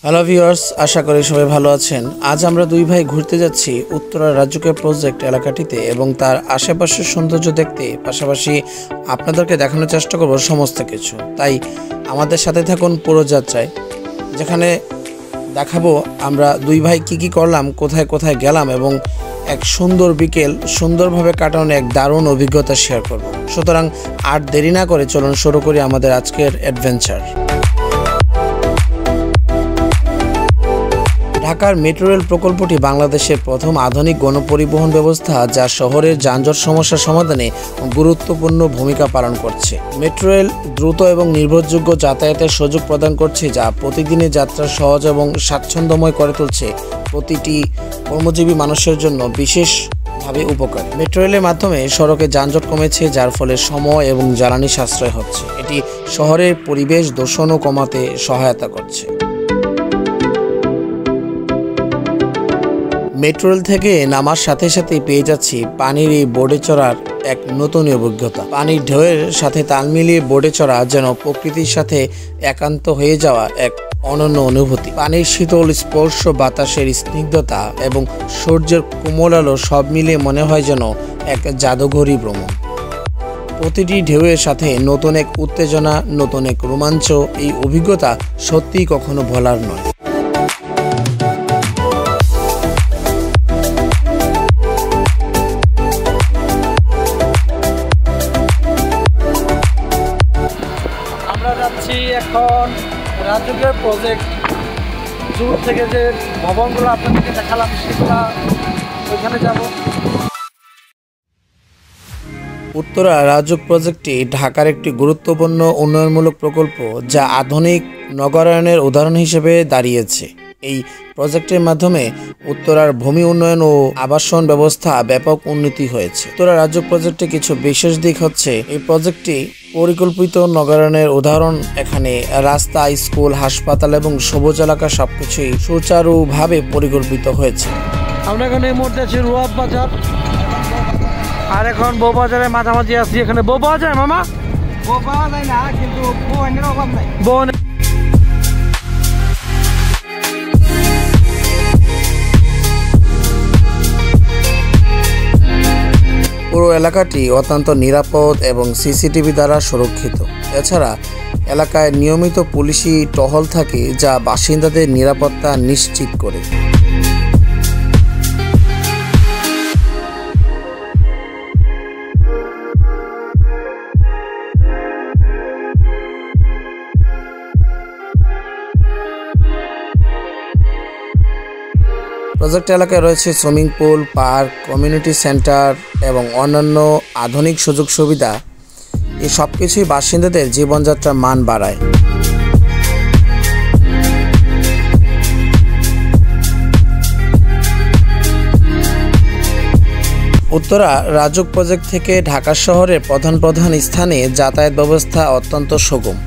Hello viewers, আশা করি সবাই ভালো আছেন। আজ আমরা দুই ভাই ঘুরতে যাচ্ছি উত্তরা রাজুকের প্রজেক্ট এলাকাটিতে এবং তার আশেপাশের সৌন্দর্য দেখতে, পাশাপাশি আপনাদেরকে দেখানোর চেষ্টা করব সমস্ত কিছু। তাই আমাদের সাথে থাকুন পুরো যাত্রায়, যেখানে দেখাবো আমরা দুই ভাই কি করলাম, কোথায় কোথায় গেলাম এবং এক সুন্দর বিকেল সুন্দরভাবে কাটানো এক দারুণ অভিজ্ঞতা শেয়ার করব। সুতরাং আর দেরি না করে চলুন শুরু করি আমাদের আজকের অ্যাডভেঞ্চার। ঢাকার মেট্রো রেল প্রকল্পটি বাংলাদেশের প্রথম আধুনিক গণপরিবহন ব্যবস্থা, যা শহরের যানজট সমস্যা সমাধানে গুরুত্বপূর্ণ ভূমিকা পালন করছে। মেট্রো রেল দ্রুত এবং নির্ভরযোগ্য যাতায়াতের সুযোগ প্রদান করছে, যা প্রতিদিনের যাত্রা সহজ এবং স্বাচ্ছন্দ্যময় করে তুলছে, প্রতিটি কর্মজীবী মানুষের জন্য বিশেষভাবে উপকারী। মেট্রো রেলের মাধ্যমে সড়কে যানজট কমেছে, যার ফলে সময় এবং জ্বালানি সাশ্রয় হচ্ছে। এটি শহরের পরিবেশ দূষণও কমাতে সহায়তা করছে। মেট্রো রেল থেকে নামার সাথে সাথেই পেয়ে যাচ্ছি পানির এই বোটে চড়ার এক নতুন অভিজ্ঞতা। পানির ঢেউয়ের সাথে তাল মিলিয়ে বোটে চড়া যেন প্রকৃতির সাথে একান্ত হয়ে যাওয়া এক অনন্য অনুভূতি। পানির শীতল স্পর্শ, বাতাসের স্নিগ্ধতা এবং সূর্যের কোমল আলো সব মিলিয়ে মনে হয় যেন এক জাদুঘরী ভ্রমণ। প্রতিটি ঢেউয়ের সাথে নতুন এক উত্তেজনা, নতুন এক রোমাঞ্চ। এই অভিজ্ঞতা সত্যিই কখনো ভোলার নয়। এখন রাজুকের প্রজেক্ট দূর থেকে যে ভবনগুলো আপনাদেরকে দেখালাম সেগুলো ওইখানে যাব। উত্তরা রাজুক প্রজেক্টটি ঢাকার একটি গুরুত্বপূর্ণ উন্নয়নমূলক প্রকল্প, যা আধুনিক নগরায়নের উদাহরণ হিসেবে দাঁড়িয়েছে। এই প্রজেক্টের মাধ্যমে উত্তরার ভূমি উন্নয়ন ও আবাসন ব্যবস্থা ব্যাপক উন্নতি হয়েছে। উত্তরা রাজুক প্রজেক্টে কিছু বিশেষ দিক হচ্ছে, এই প্রজেক্টটি পরিকল্পিত নগরায়নের উদাহরণ। এখানে রাস্তা, স্কুল, হাসপাতাল এবং সবুজ এলাকা সবকিছুই সুচারুভাবে পরিকল্পিত হয়েছে। আমরা এখানে এই মুহূর্তে আছি রুয়াব বাজার, আর এখন বউবাজারের মাঝামাঝি আছি। এখানে বউ পাওয়া যায় মামা? বউ পাওয়া যায় না, কিন্তু বউয়ের অভাব নাই। পুরো এলাকাটি অত্যন্ত নিরাপদ এবং সিসিটিভি দ্বারা সুরক্ষিত। এছাড়া এলাকায় নিয়মিত পুলিশি টহল থাকে, যা বাসিন্দাদের নিরাপত্তা নিশ্চিত করে। প্রজেক্ট এলাকায় রয়েছে swimming pool, park, community centre এবং অন্যান্য আধুনিক সুযোগ সুবিধা। এই সব কিছুই বাসিন্দাদের জীবনযাত্রার মান বাড়ায়। উত্তরা রাজুক প্রজেক্ট থেকে ঢাকা শহরের প্রধান স্থানে যাতায়াত ব্যবস্থা অত্যন্ত সুগম।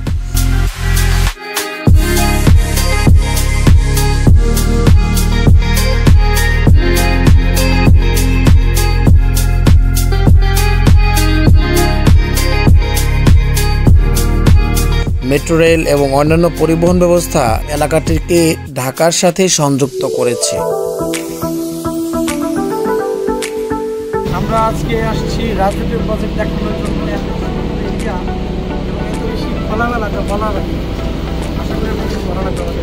মেট্রো রেল এবং অন্যান্য পরিবহন ব্যবস্থা এলাকাটিকে ঢাকার সাথে সংযুক্ত করেছে। আমরা আজকে আসছি রাজুকের প্রজেক্ট দেখানোর জন্য। খোলামেলাটা বলা লাগে, আশা করি ভালো লাগবে।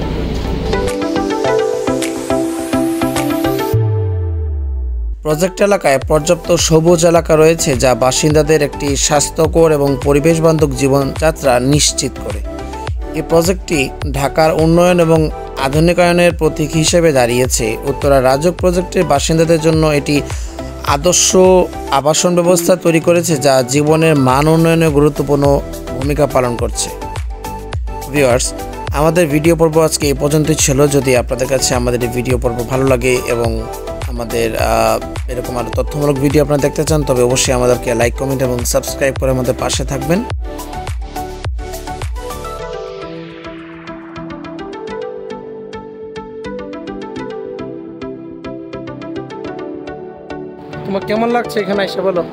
প্রজেক্ট এলাকায় পর্যাপ্ত সবুজ এলাকা রয়েছে, যা বাসিন্দাদের একটি স্বাস্থ্যকর এবং পরিবেশ বান্ধব জীবনযাত্রা নিশ্চিত করে। এই প্রজেক্টটি ঢাকার উন্নয়ন এবং আধুনিকায়নের প্রতীক হিসেবে দাঁড়িয়েছে। উত্তরা রাজুক প্রজেক্টের বাসিন্দাদের জন্য এটি আদর্শ আবাসন ব্যবস্থা তৈরি করেছে, যা জীবনের মান উন্নয়নে গুরুত্বপূর্ণ ভূমিকা পালন করছে। ভিউয়ার্স, আমাদের ভিডিও পর্ব আজকে এই পর্যন্তই ছিল। যদি আপনাদের কাছে আমাদের এই ভিডিও পর্ব ভালো লাগে এবং আমাদের এরকম আরও তথ্যমূলক ভিডিও আপনারা দেখতে চান, তবে অবশ্যই আমাদেরকে লাইক, কমেন্ট এবং সাবস্ক্রাইব করে আমাদের পাশে থাকবেন। তোমার কেমন লাগছে এখানে এসে বলো?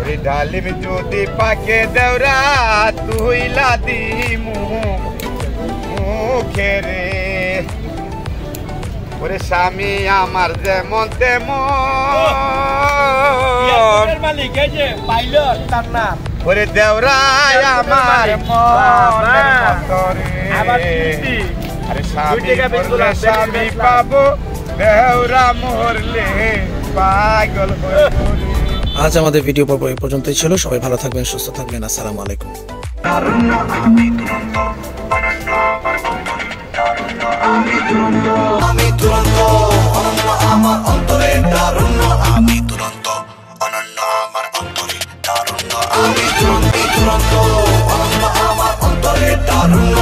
ওরে ডালিম যদি পাকে দেওরা তুইলা দিমু মুখে রে ওরে স্বামী আমার যেমন তেমন মালিক এই যে পাইলট তার নাম ওরে দেওরাই আমার মনের মতো রে আরে স্বামী মরলে স্বামী পাবো দেওরা মরলে পাগল হইবো রে। আজ আমাদের ভিডিও পর্ব এই পর্যন্তই ছিল। সবাই ভালো থাকবেন, সুস্থ থাকবেন। আসসালামু আলাইকুম। আমি দুরন্ত অনন্য আমার অন্তরে তারুণ্য আমি দুরন্ত অনন্য আমার অন্তরে তারুণ্য আমি দুরন্ত অনন্য আমার অন্তরে তারুণ্য